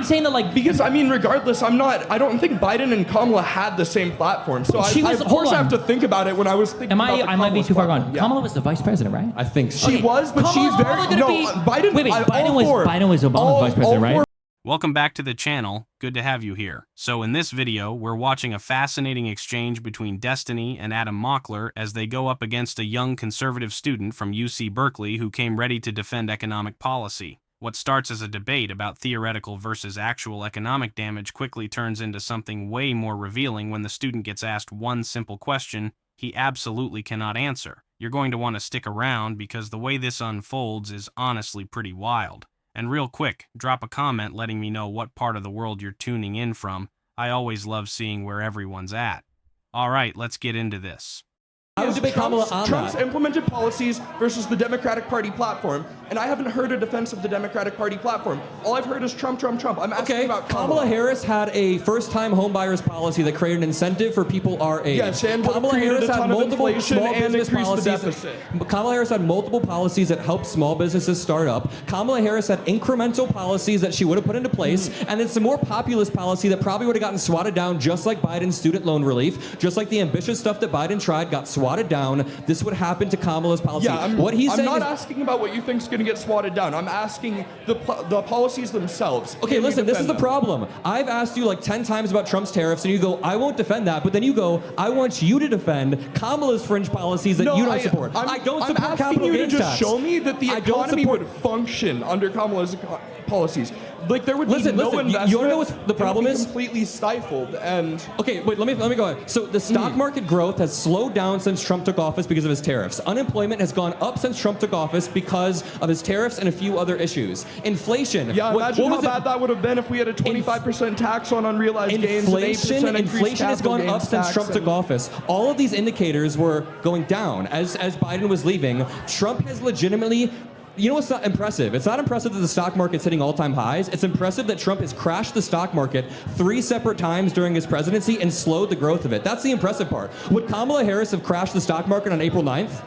saying that like because I mean, regardless, I don't think Biden and Kamala had the same platform. So I of course have to think about it when I was thinking about the I might be too far gone. Yeah. Kamala was the vice president, right? I think so. She was, but she's very Biden. Wait, Biden was Obama's vice president, right? Welcome back to the channel. Good to have you here. So in this video, we're watching a fascinating exchange between Destiny and Adam Mockler as they go up against a young conservative student from UC Berkeley who came ready to defend economic policy. What starts as a debate about theoretical versus actual economic damage quickly turns into something way more revealing when the student gets asked one simple question he absolutely cannot answer. You're going to want to stick around because the way this unfolds is honestly pretty wild. And real quick, drop a comment letting me know what part of the world you're tuning in from. I always love seeing where everyone's at. Alright, let's get into this. I would debate Kamala on Trump's implemented policies versus the Democratic Party platform, and I haven't heard a defense of the Democratic Party platform. All I've heard is Trump, Trump, Trump. I'm asking about Kamala Harris had a first-time homebuyers policy that created an incentive for people our age. Yes, and Kamala Harris had multiple small business policies. Kamala Harris had multiple policies that helped small businesses start up. Kamala Harris had incremental policies that she would have put into place, and then some more populist policy that probably would have gotten swatted down, just like Biden's student loan relief, just like the ambitious stuff that Biden tried got swatted down. This would happen to Kamala's policy. Yeah, I'm not asking about what you think is going to get swatted down. I'm asking the policies themselves. Okay, listen, this is the problem. I've asked you like 10 times about Trump's tariffs, and you go, I won't defend that, but then you go, I want you to defend Kamala's fringe policies that you don't support. I don't support capital gains tax. I'm asking you to just show me that the economy would function under Kamala's policies. Like there would be no investment. You know what the problem is? Completely stifled. And okay, wait, let me go ahead. So the stock market growth has slowed down since Trump took office because of his tariffs. Unemployment has gone up since Trump took office because of his tariffs and a few other issues. Inflation. Yeah, imagine how bad that would have been if we had a 25% tax on unrealized gains. Inflation has gone up since Trump took office. All of these indicators were going down as Biden was leaving. Trump has legitimately. You know what's not impressive? It's not impressive that the stock market's hitting all-time highs. It's impressive that Trump has crashed the stock market 3 separate times during his presidency and slowed the growth of it. That's the impressive part. Would Kamala Harris have crashed the stock market on April 9th?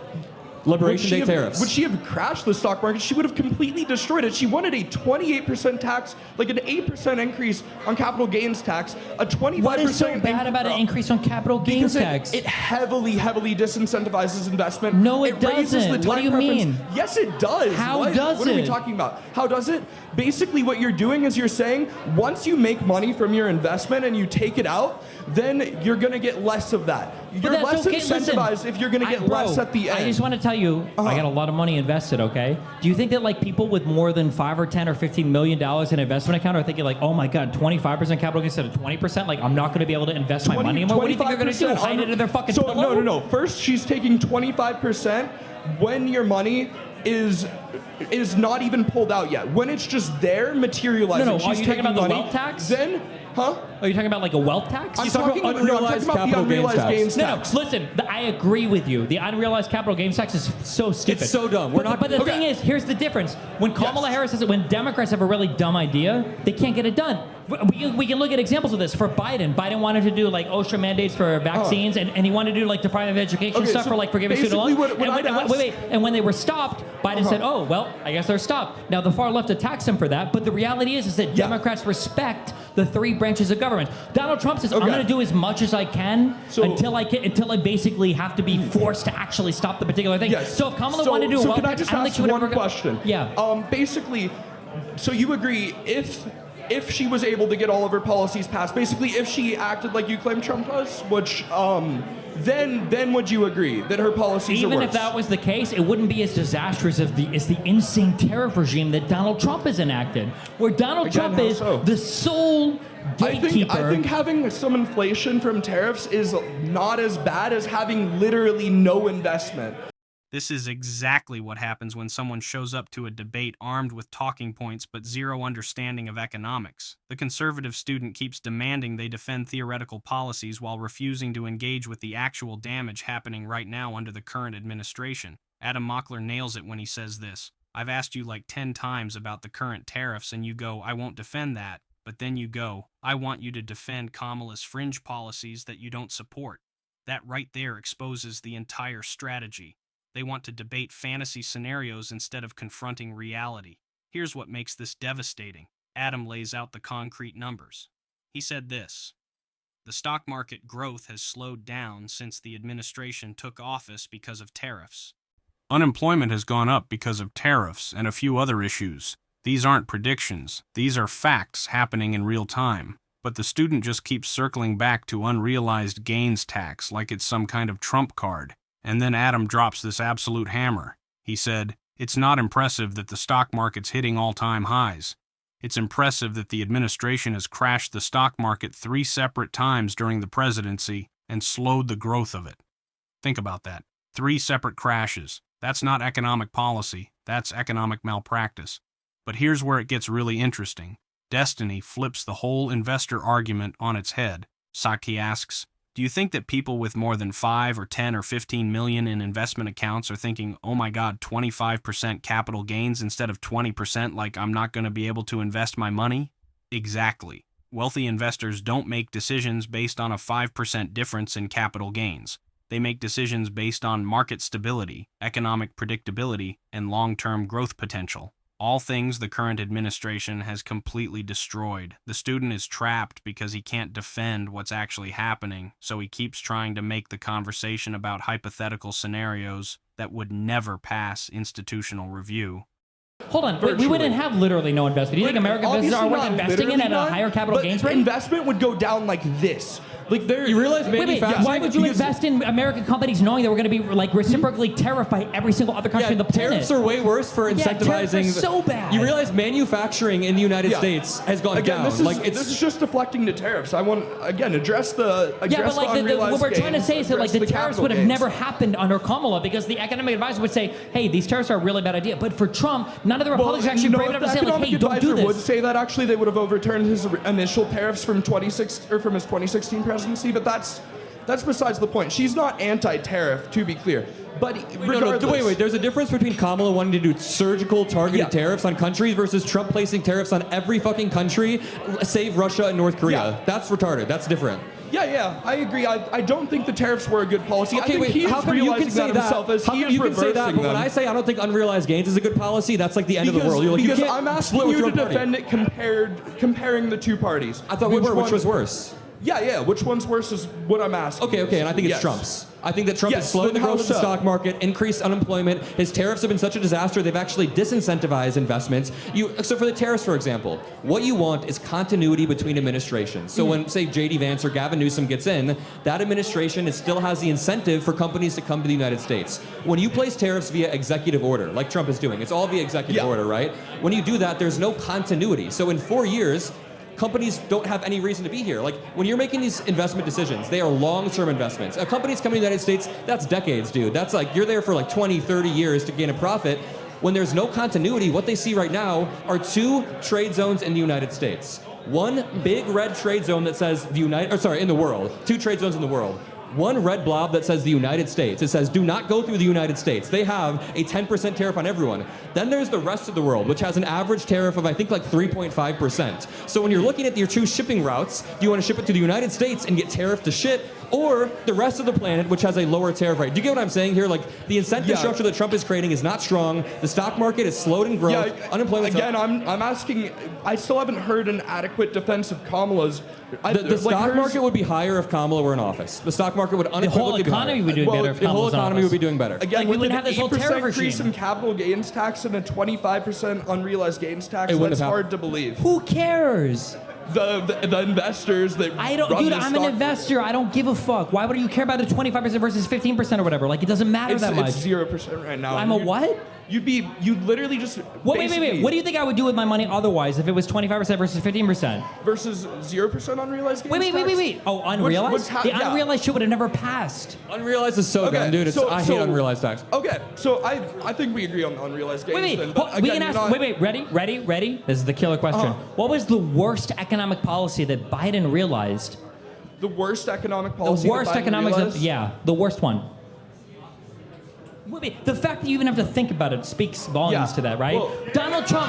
Liberation Day tariffs. Would she have crashed the stock market? She would have completely destroyed it. She wanted a 28% tax, like an 8% increase on capital gains tax, a 25%. What is so bad about an increase on capital gains tax? It heavily disincentivizes investment. No, it doesn't. What do you mean? Yes, it does. How does it? What are we talking about? How does it? Basically, what you're doing is you're saying once you make money from your investment and you take it out, then you're going to get less of that. You're less incentivized if you're going to get less at the end. I just want to tell you, I got a lot of money invested, okay? Do you think that like people with more than 5 or 10 or 15 million dollars in an investment account are thinking like, oh my God, 25% capital gains instead of 20%? Like I'm not going to be able to invest my money anymore. What do you think they're going to do? Hide it in their fucking pillow? No. First, she's taking 25% when your money is not even pulled out yet. When it's just there, materializing. No. She's are you talking about money, the wealth tax? Then, Are you talking about like a wealth tax? I'm talking about the unrealized gains tax. No, listen, I agree with you. The unrealized capital gains tax is so stupid. It's so dumb. But the thing is, here's the difference. When Kamala Harris says it, when Democrats have a really dumb idea, they can't get it done. We can look at examples of this. For Biden wanted to do like OSHA mandates for vaccines, and he wanted to do like Department of Education stuff for like forgiving student loans. And when they were stopped, Biden said, oh, well, I guess they're stopped. Now, the far left attacks him for that, but the reality is that Democrats respect the 3 branches of government. Donald Trump says, I'm going to do as much as I can until I basically have to be forced to actually stop the particular thing. Yes. So if Kamala wanted to do a wealth tax, I don't think she would ever question. Yeah. Basically, so you agree if she was able to get all of her policies passed, basically if she acted like you claim Trump does, which then would you agree that her policies are worse? Even if that was the case, it wouldn't be as disastrous as the insane tariff regime that Donald Trump has enacted, where Donald Trump is the sole gatekeeper. I think having some inflation from tariffs is not as bad as having literally no investment. This is exactly what happens when someone shows up to a debate armed with talking points but zero understanding of economics. The conservative student keeps demanding they defend theoretical policies while refusing to engage with the actual damage happening right now under the current administration. Adam Mockler nails it when he says this. I've asked you like 10 times about the current tariffs and you go, I won't defend that. But then you go, I want you to defend Kamala's fringe policies that you don't support. That right there exposes the entire strategy. They want to debate fantasy scenarios instead of confronting reality. Here's what makes this devastating. Adam lays out the concrete numbers. He said this: the stock market growth has slowed down since the administration took office because of tariffs. Unemployment has gone up because of tariffs and a few other issues. These aren't predictions. These are facts happening in real time. But the student just keeps circling back to unrealized gains tax like it's some kind of trump card. And then Adam drops this absolute hammer. He said, it's not impressive that the stock market's hitting all-time highs. It's impressive that the administration has crashed the stock market 3 separate times during the presidency and slowed the growth of it. Think about that. 3 separate crashes. That's not economic policy. That's economic malpractice. But here's where it gets really interesting. Destiny flips the whole investor argument on its head. Saki asks, do you think that people with more than 5 or 10 or 15 million in investment accounts are thinking, oh my god, 25% capital gains instead of 20%, like I'm not going to be able to invest my money? Exactly. Wealthy investors don't make decisions based on a 5% difference in capital gains. They make decisions based on market stability, economic predictability, and long-term growth potential. All things the current administration has completely destroyed. The student is trapped because he can't defend what's actually happening, so he keeps trying to make the conversation about hypothetical scenarios that would never pass institutional review. Hold on, we wouldn't have literally no investment. Do you think American investors are worth investing in at a higher capital gains rate? Investment would go down like this. Like you realize manufacturing. Why would you invest in American companies knowing that we're going to be like reciprocally tariffed by every single other country on the planet? Tariffs are way worse for incentivizing. Tariffs are so bad. You realize manufacturing in the United States has gone down. This is just deflecting to tariffs. I want address the what we're trying to say is that like the tariffs would have never happened under Kamala because the economic advisor would say, hey, these tariffs are a really bad idea. But for Trump, none of the Republicans are actually brave enough to say like, hey, don't do this. Would say that actually they would have overturned his initial tariffs from from his 2016 presidency, but that's besides the point. She's not anti-tariff, to be clear. But regardless, wait. There's a difference between Kamala wanting to do surgical targeted tariffs on countries versus Trump placing tariffs on every fucking country, save Russia and North Korea. Yeah. That's retarded. That's different. Yeah, I agree. I don't think the tariffs were a good policy. Okay, I think he how is come you realizing can say that himself as he is you can say that, but them. when I say I don't think unrealized gains is a good policy, that's like the end of the world. Because I'm asking you to defend it comparing the two parties. I thought which was worse? Yeah. Which one's worse is what I'm asking. Okay, and I think it's Trump's. I think that Trump has slowed the growth of the stock market, increased unemployment. His tariffs have been such a disaster, they've actually disincentivized investments. So for the tariffs, for example, what you want is continuity between administrations. So when, say, J.D. Vance or Gavin Newsom gets in, that administration still has the incentive for companies to come to the United States. When you place tariffs via executive order, like Trump is doing, it's all via executive order, right? When you do that, there's no continuity. So in 4 years, companies don't have any reason to be here. Like, when you're making these investment decisions, they are long-term investments. A company's coming to the United States, that's decades, dude. That's like, you're there for like 20, 30 years to gain a profit. When there's no continuity, what they see right now are 2 trade zones in the United States. One big red trade zone that says in the world. 2 trade zones in the world. One red blob that says the United States. It says, do not go through the United States. They have a 10% tariff on everyone. Then there's the rest of the world, which has an average tariff of, I think, like 3.5%. So when you're looking at your 2 shipping routes, do you want to ship it to the United States and get tariffed to shit, or the rest of the planet, which has a lower tariff rate? Do you get what I'm saying here? Like, the incentive structure that Trump is creating is not strong. The stock market is slowed in growth. Unemployment. Again, I'm asking. I still haven't heard an adequate defense of Kamala's. The stock market would be higher if Kamala were in office. The stock market would unequivocally be higher. The whole economy would be doing better if Kamala was in office. The whole economy would be doing better. Again, we wouldn't have this whole tariff increase regime. in capital gains tax and a 25% unrealized gains tax, that's hard to believe. Who cares? The investors that I'm an investor. I don't give a fuck. Why would you care about the 25% versus 15% or whatever? Like, it doesn't matter that much. It's 0% right now. I'm a what? You'd literally just wait. What do you think I would do with my money otherwise if it was 25% versus 15%? Versus 0% unrealized gains tax? Wait. Oh, unrealized? The unrealized shit would have never passed. Unrealized is so dumb, dude. I hate unrealized tax. Okay, so I think we agree on the unrealized gains. Ready? This is the killer question. What was the worst economic policy that Biden realized? The worst economic policy. The worst the worst one. The fact that you even have to think about it speaks volumes to that, right? Well, Donald Trump.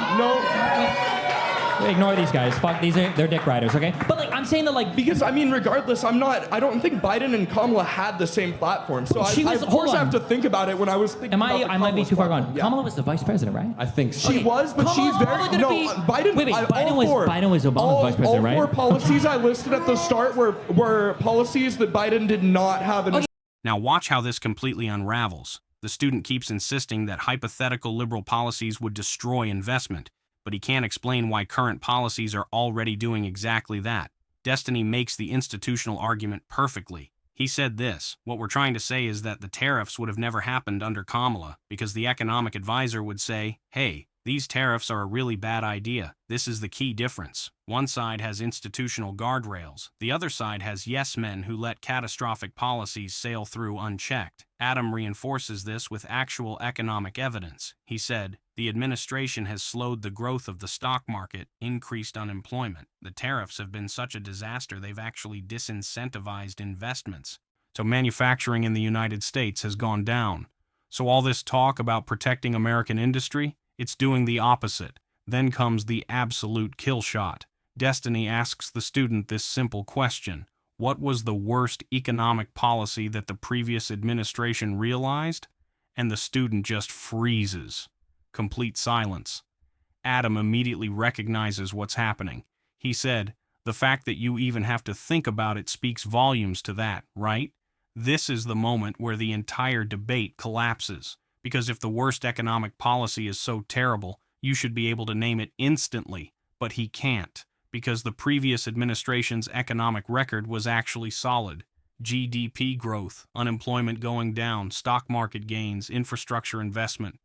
Ignore these guys. Fuck, they're dick riders, okay? But like, I'm saying that like... Because, I mean, regardless, I don't think Biden and Kamala had the same platform. So I have to think about it when I was thinking about the I might be too far gone. Yeah. Kamala was the vice president, right? I think so. She was, but she's very... Biden... Wait, Biden was Obama's vice president, right? All 4 policies I listed at the start were policies that Biden did not have in his... Now watch how this completely unravels. The student keeps insisting that hypothetical liberal policies would destroy investment, but he can't explain why current policies are already doing exactly that. Destiny makes the institutional argument perfectly. He said this: what we're trying to say is that the tariffs would have never happened under Kamala, because the economic advisor would say, hey, these tariffs are a really bad idea. This is the key difference. One side has institutional guardrails. The other side has yes men who let catastrophic policies sail through unchecked. Adam reinforces this with actual economic evidence. He said, the administration has slowed the growth of the stock market, increased unemployment. The tariffs have been such a disaster they've actually disincentivized investments. So manufacturing in the United States has gone down. So all this talk about protecting American industry, it's doing the opposite. Then comes the absolute kill shot. Destiny asks the student this simple question: what was the worst economic policy that the previous administration realized? And the student just freezes. Complete silence. Adam immediately recognizes what's happening. He said, the fact that you even have to think about it speaks volumes to that, right? This is the moment where the entire debate collapses. Because if the worst economic policy is so terrible, you should be able to name it instantly. But he can't, because the previous administration's economic record was actually solid. GDP growth, unemployment going down, stock market gains, infrastructure investment.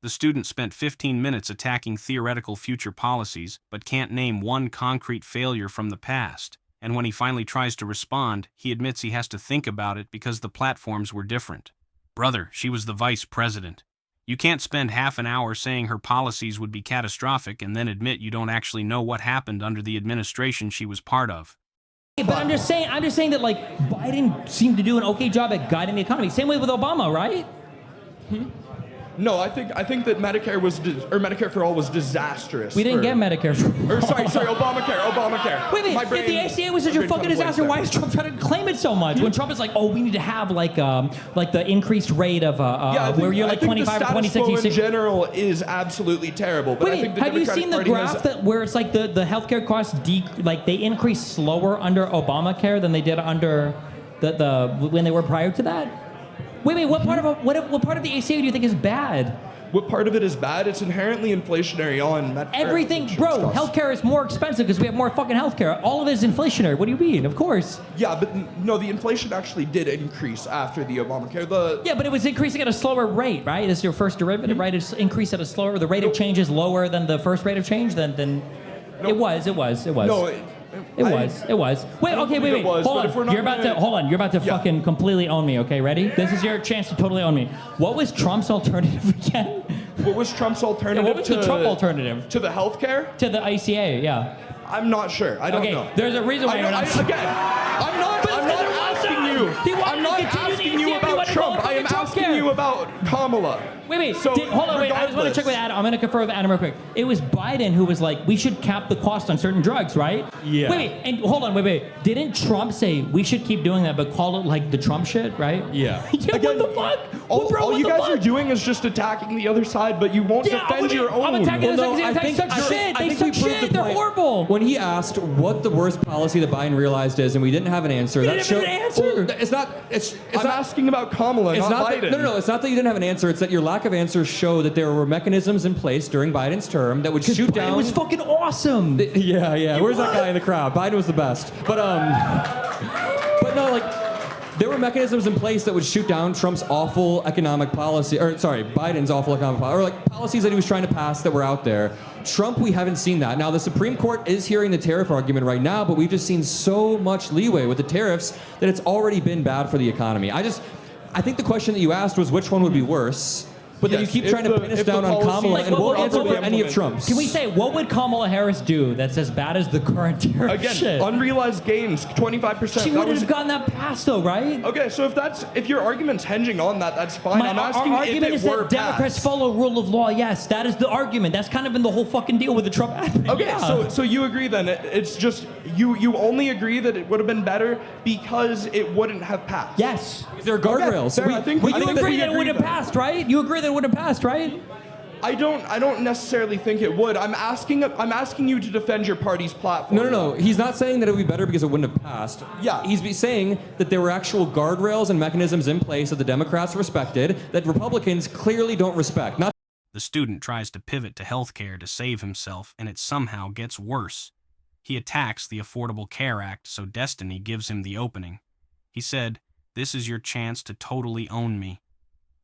The student spent 15 minutes attacking theoretical future policies, but can't name one concrete failure from the past. And when he finally tries to respond, he admits he has to think about it because the platforms were different. Brother, she was the vice president. You can't spend half an hour saying her policies would be catastrophic and then admit you don't actually know what happened under the administration she was part of. But I'm just saying that like Biden seemed to do an okay job at guiding the economy. Same way with Obama, right? No, I think that Medicare Medicare for all was disastrous. We didn't get Medicare for all. Sorry, Obamacare. Wait, if the ACA was such a fucking disaster, why is Trump trying to claim it so much? When Trump is like, oh, we need to have like the increased rate of where you're like 25 or 26. The status quo in general is absolutely terrible. But I think the have you seen the graph where it's like the healthcare costs they increase slower under Obamacare than they did under when they were prior to that? Wait, what part of the ACA do you think is bad? What part of it is bad? It's inherently inflationary on Medicare. Everything, bro. Healthcare is more expensive because we have more fucking healthcare. All of it is inflationary. What do you mean? Of course. Yeah, but no, the inflation actually did increase after the Obamacare. Yeah, but it was increasing at a slower rate, right? This is your first derivative, right? It's increased at a slower. The rate of change is lower than the first rate of change. Then it was. No. It was. Wait. Hold on. You're about to fucking completely own me. Okay, ready? This is your chance to totally own me. What was Trump's alternative again? What was Trump's alternative? What was the Trump alternative? To the healthcare? To the ICA, yeah. I'm not sure. I don't know. There's a reason why you're not sure. Again, I'm not asking you. I'm not asking you about Trump. I am asking you about Kamala. Wait. So, hold on, wait. I just want to check with Adam. I'm going to confer with Adam real quick. It was Biden who was like, we should cap the cost on certain drugs, right? Yeah. Wait. And hold on, wait. Didn't Trump say we should keep doing that, but call it like the Trump shit, right? Yeah. Again, what the fuck? All you guys are doing is just attacking the other side, but you won't defend your own. I'm attacking They suck shit. They're horrible. When he asked what the worst policy that Biden realized is, and we didn't have an answer, that showed. I'm asking about Kamala, not Biden. No. It's not that you didn't have an answer. It's that your lack of answers show that there were mechanisms in place during Biden's term that would shoot down. It was fucking awesome. Yeah. Where's that guy in the crowd? Biden was the best. But no, like, there were mechanisms in place that would shoot down Trump's awful economic policy, Biden's awful economic policy, or like policies that he was trying to pass that were out there. Trump, we haven't seen that. Now, the Supreme Court is hearing the tariff argument right now, but we've just seen so much leeway with the tariffs that it's already been bad for the economy. I think the question that you asked was which one would be worse. but then you keep trying to pin us down on Kamala and won't answer for any of Trump's. Can we say, what would Kamala Harris do that's as bad as the current tariff Again, shit? unrealized gains, 25%. She wouldn't have gotten that passed, though, right? Okay, so if your argument's hinging on that, that's fine. I'm asking our if argument it is were that Democrats passed. follow rule of law. Yes, that is the argument. That's kind of been the whole fucking deal with the Trump admin. Okay, yeah. so you agree then? It's just you only agree that it would have been better because it wouldn't have passed. Yes. There are guardrails. Okay, fair. I think You that agree we that it would have then. passed, right? You agree that it would have passed, right? I don't necessarily think it would. I'm asking you to defend your party's platform. No. He's not saying that it would be better because it wouldn't have passed. Yeah. He's saying that there were actual guardrails and mechanisms in place that the Democrats respected that Republicans clearly don't respect. Not The student tries to pivot to healthcare to save himself, and it somehow gets worse. He attacks the Affordable Care Act, so Destiny gives him the opening. He said, "This is your chance to totally own me."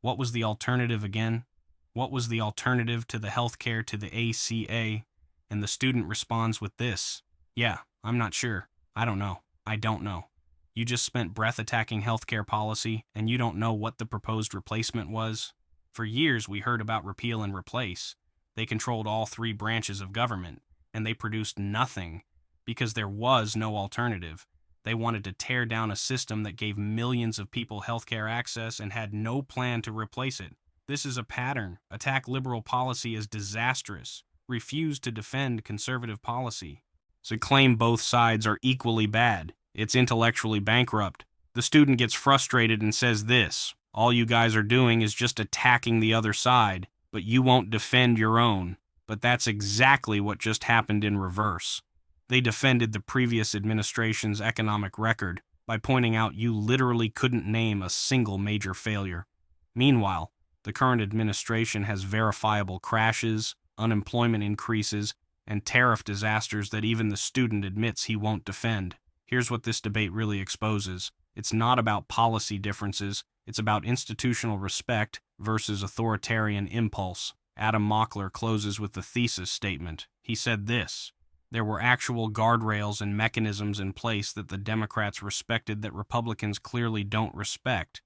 What was the alternative again? What was the alternative to the healthcare to the ACA? And the student responds with this: "Yeah, I'm not sure. I don't know. I don't know." You just spent breath attacking healthcare policy, and you don't know what the proposed replacement was? For years, we heard about repeal and replace. They controlled all three branches of government, and they produced nothing because there was no alternative. They wanted to tear down a system that gave millions of people healthcare access and had no plan to replace it. This is a pattern. Attack liberal policy as disastrous. Refuse to defend conservative policy. So claim both sides are equally bad. It's intellectually bankrupt. The student gets frustrated and says this: "All you guys are doing is just attacking the other side, but you won't defend your own." But that's exactly what just happened in reverse. They defended the previous administration's economic record by pointing out you literally couldn't name a single major failure. Meanwhile, the current administration has verifiable crashes, unemployment increases, and tariff disasters that even the student admits he won't defend. Here's what this debate really exposes. It's not about policy differences, it's about institutional respect versus authoritarian impulse. Adam Mockler closes with the thesis statement. He said this: "There were actual guardrails and mechanisms in place that the Democrats respected that Republicans clearly don't respect."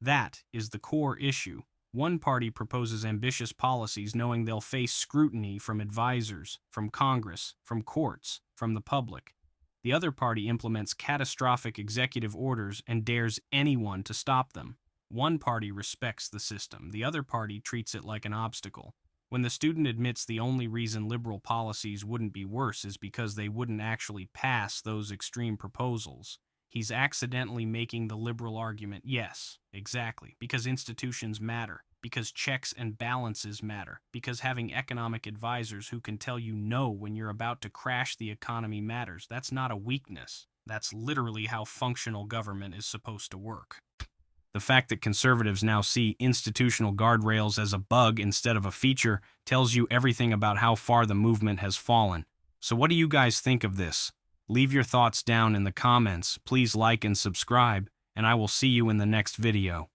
That is the core issue. One party proposes ambitious policies knowing they'll face scrutiny from advisors, from Congress, from courts, from the public. The other party implements catastrophic executive orders and dares anyone to stop them. One party respects the system, the other party treats it like an obstacle. When the student admits the only reason liberal policies wouldn't be worse is because they wouldn't actually pass those extreme proposals, he's accidentally making the liberal argument. Yes, exactly, because institutions matter, because checks and balances matter, because having economic advisors who can tell you no when you're about to crash the economy matters. That's not a weakness. That's literally how functional government is supposed to work. The fact that conservatives now see institutional guardrails as a bug instead of a feature tells you everything about how far the movement has fallen. So what do you guys think of this? Leave your thoughts down in the comments. Please like and subscribe, and I will see you in the next video.